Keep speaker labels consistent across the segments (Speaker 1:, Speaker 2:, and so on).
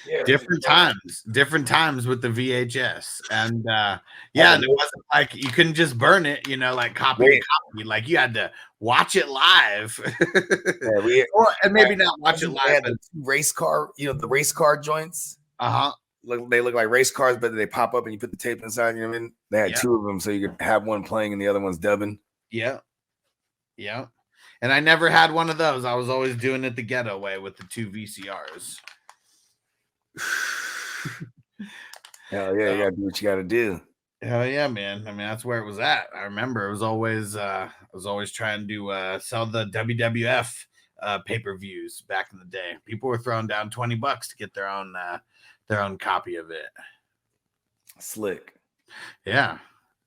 Speaker 1: Yeah,
Speaker 2: different times with the VHS, and and it wasn't like you couldn't just burn it, like copy to copy, like you had to watch it live, and maybe not watch it live.
Speaker 1: But race car, the race car joints. They look like race cars, but they pop up and you put the tape inside. You know what I mean? They had two of them, so you could have one playing and the other one's dubbing.
Speaker 2: Yeah. And I never had one of those. I was always doing it the ghetto way with the 2 VCRs.
Speaker 1: Hell yeah, you gotta do what you gotta do.
Speaker 2: Hell yeah, man. I mean, that's where it was at. I remember it was always I was always trying to sell the WWF pay-per-views back in the day. People were throwing down $20 to get their own copy of it.
Speaker 1: Slick.
Speaker 2: Yeah.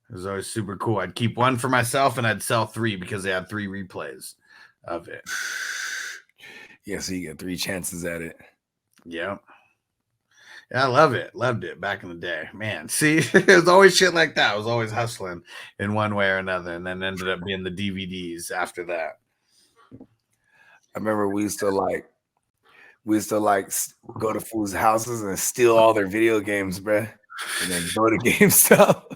Speaker 2: It was always super cool. I'd keep one for myself and I'd sell 3 because they had 3 replays of it.
Speaker 1: Yeah, so you get 3 chances at it.
Speaker 2: Yeah. Yeah, I love it. Loved it back in the day. Man, see, it was always shit like that. I was always hustling in one way or another, and then ended up being the DVDs after that.
Speaker 1: I remember we used to go to fools' houses and steal all their video games, bruh. And then go to GameStop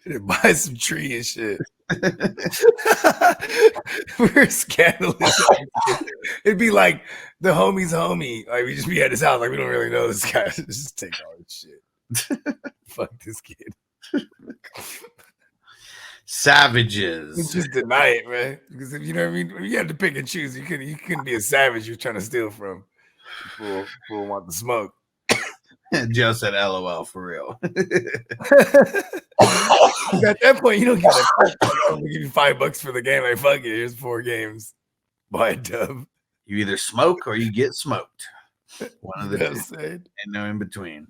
Speaker 1: and buy some tree and shit. We're scandalous. It'd be like the homie's homie. Like we just be at his house. Like we don't really know this guy. Just take all this shit. Fuck this kid.
Speaker 2: Savages.
Speaker 1: You just deny it, man. Because you know what I mean. You had to pick and choose. You couldn't be a savage you're trying to steal from. People want the smoke.
Speaker 2: Joe said LOL for real.
Speaker 1: At that point, you don't get it. I'll give you $5 for the game. Like, fuck it. Here's 4 games. Buy a dub.
Speaker 2: You either smoke or you get smoked. One of the two.
Speaker 1: Ain't
Speaker 2: no in between.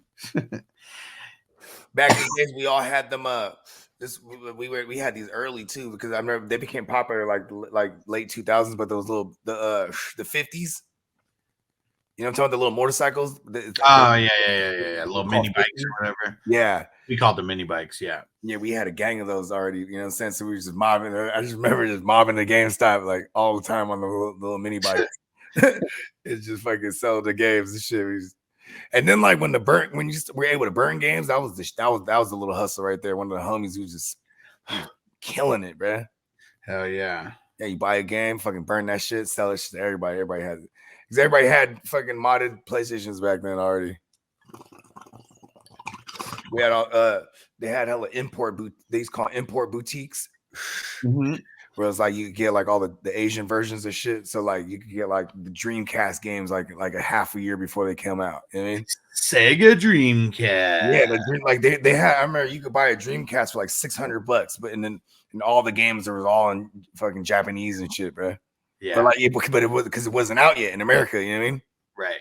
Speaker 1: Back in the days, we all had them. We had these early too because I remember they became popular like late 2000s. But those little the 50s. You know what I'm talking about? The little motorcycles?
Speaker 2: Yeah. Little mini bikes or whatever.
Speaker 1: Yeah.
Speaker 2: We called them mini bikes, yeah.
Speaker 1: Yeah, we had a gang of those already, you know what I'm saying? So we were just mobbing. I just remember just mobbing the GameStop like all the time on the little mini bikes. It's just fucking sell the games and shit. And then like when you were able to burn games, that was the little hustle right there. One of the homies who was just killing it, bro.
Speaker 2: Hell yeah.
Speaker 1: Yeah, you buy a game, fucking burn that shit, sell it to everybody. Everybody had it. Because everybody had fucking modded PlayStations back then already. We had all they had hella they used to call import boutiques.
Speaker 2: Mm-hmm.
Speaker 1: Where it's like you could get like all the Asian versions of shit. So like you could get like the Dreamcast games like a half a year before they came out. You know what I mean?
Speaker 2: Sega Dreamcast.
Speaker 1: Yeah, they had. I remember you could buy a Dreamcast for like $600, but and all the games were all in fucking Japanese and shit, bro.
Speaker 2: Yeah,
Speaker 1: but it was because it wasn't out yet in America. You know what I mean?
Speaker 2: Right.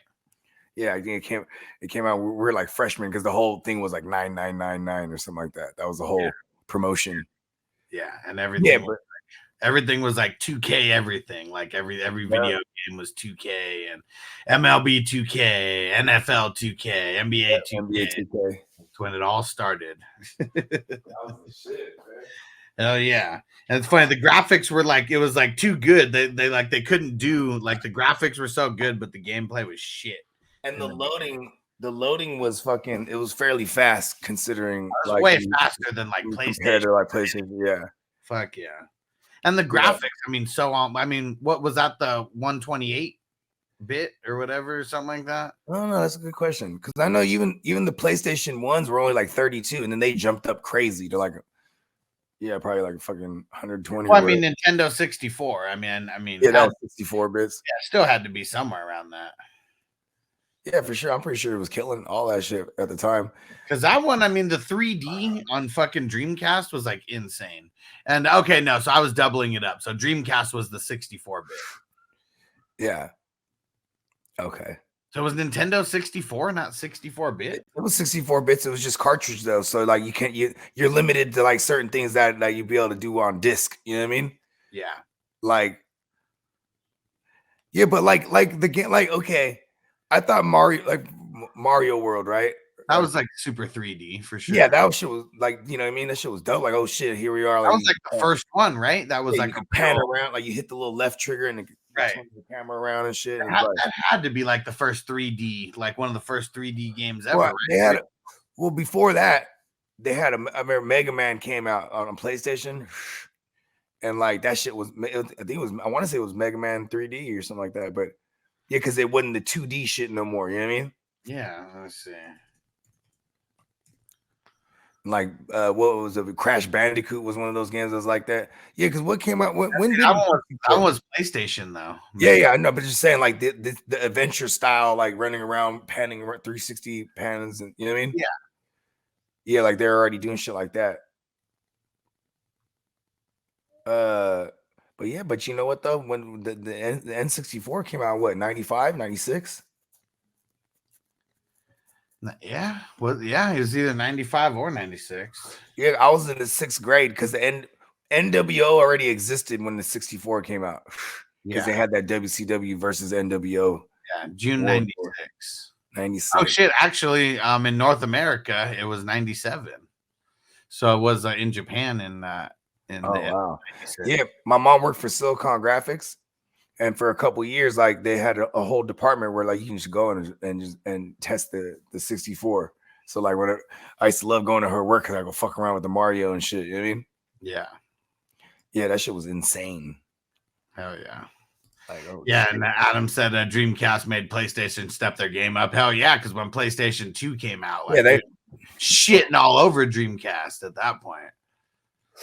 Speaker 1: Yeah, I think it came out. We were like freshmen because the whole thing was like 9999 or something like that. That was the whole promotion.
Speaker 2: Yeah, and everything. Yeah, but everything was like 2K. Everything like every video game was 2K and MLB 2K, NFL 2K, NBA 2K. That's when it all started.
Speaker 1: That was the shit, man.
Speaker 2: Oh yeah, and it's funny. The graphics were like it was like too good. They couldn't do like the graphics were so good, but the gameplay was shit.
Speaker 1: And the loading was fucking. It was fairly fast considering.
Speaker 2: It was like, way faster than like PlayStation.
Speaker 1: Compared to like PlayStation, yeah.
Speaker 2: Fuck yeah. And the graphics. I mean, what was that? The 128-bit or whatever, or something like that.
Speaker 1: I don't know. That's a good question because I know even the PlayStation ones were only like 32, and then they jumped up crazy to like. Yeah, probably like fucking 120.
Speaker 2: Well, I mean, Nintendo 64. I mean,
Speaker 1: yeah, that was 64 bits.
Speaker 2: Yeah, still had to be somewhere around that.
Speaker 1: Yeah, for sure. I'm pretty sure it was killing all that shit at the time.
Speaker 2: Because that one, I mean, the 3D on fucking Dreamcast was like insane. And okay, no, so I was doubling it up. So Dreamcast was the 64-bit.
Speaker 1: Yeah. Okay.
Speaker 2: So it was Nintendo 64, not 64-bit?
Speaker 1: It was 64 bits. It was just cartridge though. So like you're limited to like certain things that you'd be able to do on disc. You know what I mean?
Speaker 2: Yeah.
Speaker 1: Like, yeah, but like the game, like, okay. I thought Mario World, right?
Speaker 2: That was like super 3D for sure.
Speaker 1: Yeah, that shit was like, you know what I mean? That shit was dope. Like, oh shit, here we are. Like,
Speaker 2: that was like the first one, right? That was like
Speaker 1: you pan around, like you hit the little left trigger and
Speaker 2: Right.
Speaker 1: turns the camera around and shit. And
Speaker 2: That had to be like the first 3D, like one of the first 3D games ever.
Speaker 1: well,
Speaker 2: Right?
Speaker 1: they had before that, they had I remember Mega Man came out on PlayStation, and like that shit was. I think it was. I want to say it was Mega Man 3D or something like that. But yeah, because it wasn't the 2D shit no more. You know what I mean?
Speaker 2: Yeah. Let's see.
Speaker 1: Like what was it? Crash Bandicoot was one of those games that was like that. Yeah, because what came out? When did
Speaker 2: that was PlayStation though?
Speaker 1: Yeah, I know, but just saying like the adventure style, like running around, panning 360 pans, and you know what I mean? Yeah, like they're already doing shit like that. But yeah, but you know what though? When the N64 came out, what 95, 96?
Speaker 2: Yeah, well, yeah, it was either 95 or 96.
Speaker 1: Yeah, I was in the 6th grade because the NWO already existed when the 64 came out. Because they had that WCW versus NWO.
Speaker 2: Yeah, June 96.
Speaker 1: 96.
Speaker 2: Oh shit! Actually, in North America, it was 97. So it was in Japan in
Speaker 1: wow. Yeah, my mom worked for Silicon Graphics, and for a couple years, like they had a whole department where like you can just go and test the 64. So like whenever I used to love going to her work because I go fuck around with the Mario and shit. You know what I mean? Yeah, that shit was insane.
Speaker 2: Hell yeah.
Speaker 1: Like,
Speaker 2: yeah, shit. And Adam said Dreamcast made PlayStation step their game up. Hell yeah, because when PlayStation 2 came out, like, they shitting all over Dreamcast at that point.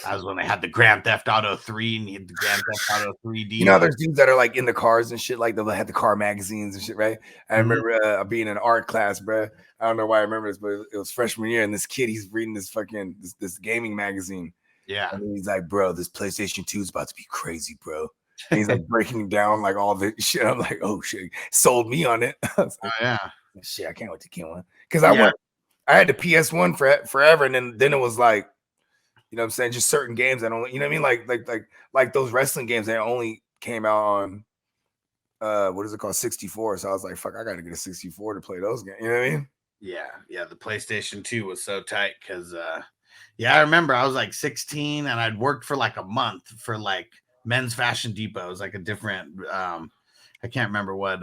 Speaker 2: That was when they had the Grand Theft Auto 3 and you had the Grand Theft Auto 3D.
Speaker 1: You know, there's dudes that are like in the cars and shit, like they'll have the car magazines and shit, right? I remember being in art class, bro. I don't know why I remember this, but it was freshman year, and this kid, he's reading this fucking this gaming magazine.
Speaker 2: Yeah.
Speaker 1: And he's like, bro, this PlayStation 2 is about to be crazy, bro. And he's like breaking down like all the shit. I'm like, oh shit, sold me on it. Like,
Speaker 2: oh yeah.
Speaker 1: Shit, I can't wait to get one. Because I had the PS1 forever, and then it was like, you know what I'm saying? Just certain games that only, you know what I mean? Like those wrestling games that only came out on what is it called? 64. So I was like, fuck, I gotta get a 64 to play those games. You know what I mean?
Speaker 2: Yeah. The PlayStation 2 was so tight because I remember I was like 16 and I'd worked for like a month for like Men's Fashion Depot. It was like a different I can't remember what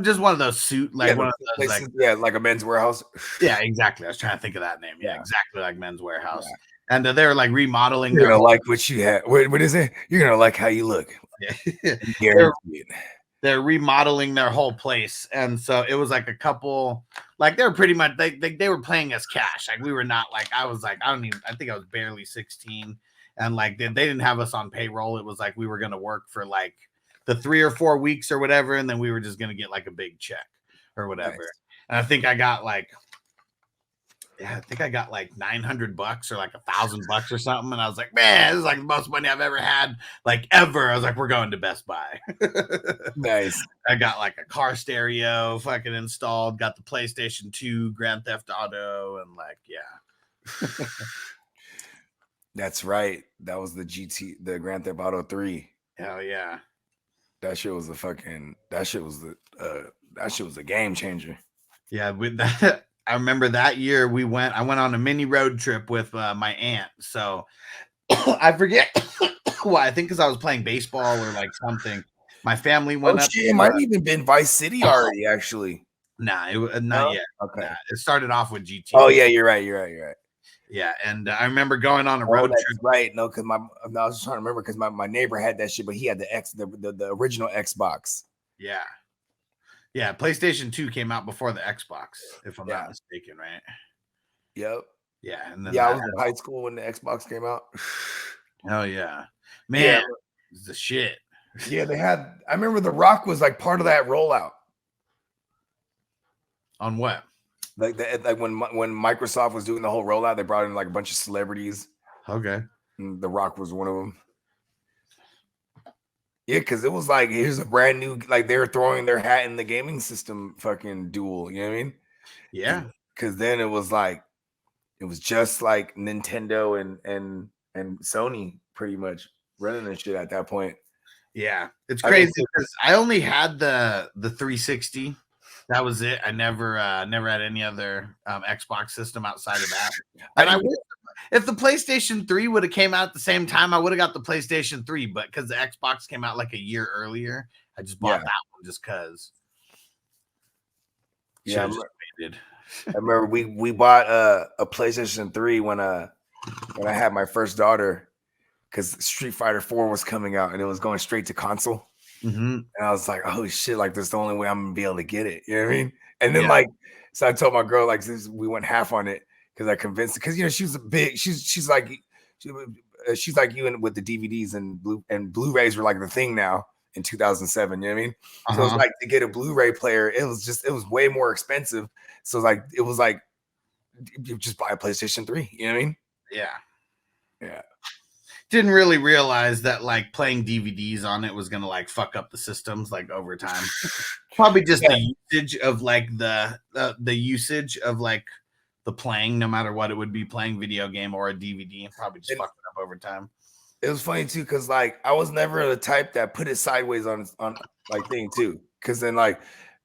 Speaker 2: just one of those suit like one of those places,
Speaker 1: like a Men's Warehouse.
Speaker 2: Yeah, exactly. I was trying to think of that name. Yeah, exactly like Men's Warehouse. And they were like remodeling.
Speaker 1: You're gonna like what you had. What is it? You're gonna like how you look.
Speaker 2: Yeah. They're remodeling their whole place, and so it was like a couple. Like they were pretty much they were playing us cash. Like we were not like I was like I think I was barely 16, and like they didn't have us on payroll. It was like we were gonna work for like the 3 or 4 weeks or whatever, and then we were just gonna get like a big check or whatever. Nice. And I think I got like $900 or like $1,000 or something. And I was like, man, this is like the most money I've ever had, like ever. I was like, we're going to Best Buy.
Speaker 1: Nice.
Speaker 2: I got like a car stereo fucking installed, got the PlayStation 2, Grand Theft Auto, and like, yeah.
Speaker 1: That's right. That was the Grand Theft Auto 3.
Speaker 2: Hell yeah.
Speaker 1: That shit was a game changer.
Speaker 2: Yeah, with that. I remember that year I went on a mini road trip with my aunt. So I forget why. I think because I was playing baseball or like something. My family went up.
Speaker 1: It might have even been Vice City already, actually.
Speaker 2: Nah, not yet.
Speaker 1: Okay.
Speaker 2: Nah, it started off with GT.
Speaker 1: Oh, yeah, you're right.
Speaker 2: Yeah, and I remember going on a road trip.
Speaker 1: Right. No, because I was just trying to remember because my neighbor had that shit, but he had the original Xbox.
Speaker 2: Yeah. Yeah, PlayStation 2 came out before the Xbox, if I'm not mistaken, right?
Speaker 1: Yep.
Speaker 2: Yeah, and then
Speaker 1: I was in high school when the Xbox came out.
Speaker 2: Oh yeah, man, it's the shit.
Speaker 1: Yeah, I remember The Rock was like part of that rollout.
Speaker 2: On what?
Speaker 1: Like when Microsoft was doing the whole rollout, they brought in like a bunch of celebrities.
Speaker 2: Okay.
Speaker 1: And The Rock was one of them. Yeah, because it was like, here's a brand new, like they were throwing their hat in the gaming system fucking duel. You know what I mean?
Speaker 2: Yeah.
Speaker 1: Because then it was like, it was just like Nintendo and Sony pretty much running the shit at that point.
Speaker 2: Yeah. It's crazy because I only had the 360. That was it. I never had any other Xbox system outside of that. And If the PlayStation 3 would have came out at the same time, I would have got the PlayStation 3. But because the Xbox came out like a year earlier, I just bought that one just because.
Speaker 1: Yeah, I remember we bought a PlayStation 3 when I had my first daughter, because Street Fighter 4 was coming out and it was going straight to console.
Speaker 2: And
Speaker 1: I was like, oh shit, like that's the only way I'm gonna be able to get it. You know what I mean? And then like, so I told my girl, like, we went half on it because I convinced her, because she was a big, she's like you with the DVDs and Blu-rays were like the thing now in 2007. You know what I mean? So it was like, to get a Blu-ray player, it was way more expensive. So it was like you just buy a PlayStation 3. You know what I mean? Yeah.
Speaker 2: Didn't really realize that like playing DVDs on it was gonna like fuck up the systems like over time. Probably just the usage of like the usage of like the playing, no matter what it would be, playing video game or a DVD, probably just fucked it up over time.
Speaker 1: It was funny too, because like I was never the type that put it sideways on like thing too, because then like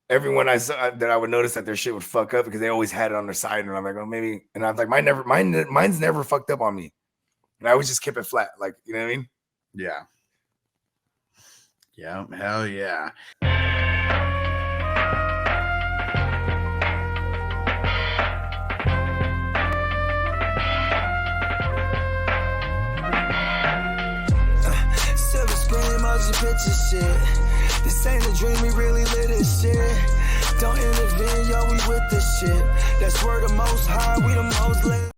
Speaker 1: everyone I saw that I would notice that their shit would fuck up because they always had it on their side, and I'm like, oh maybe, and I'm like, mine's never fucked up on me. And I always just keep it flat, like, you know what I mean?
Speaker 2: Yeah. Yeah, hell yeah.
Speaker 3: Silver screen, motion picture shit. This ain't a dream, we really live this shit. Don't intervene, yo, we with this shit. That's where the most high, we the most lit.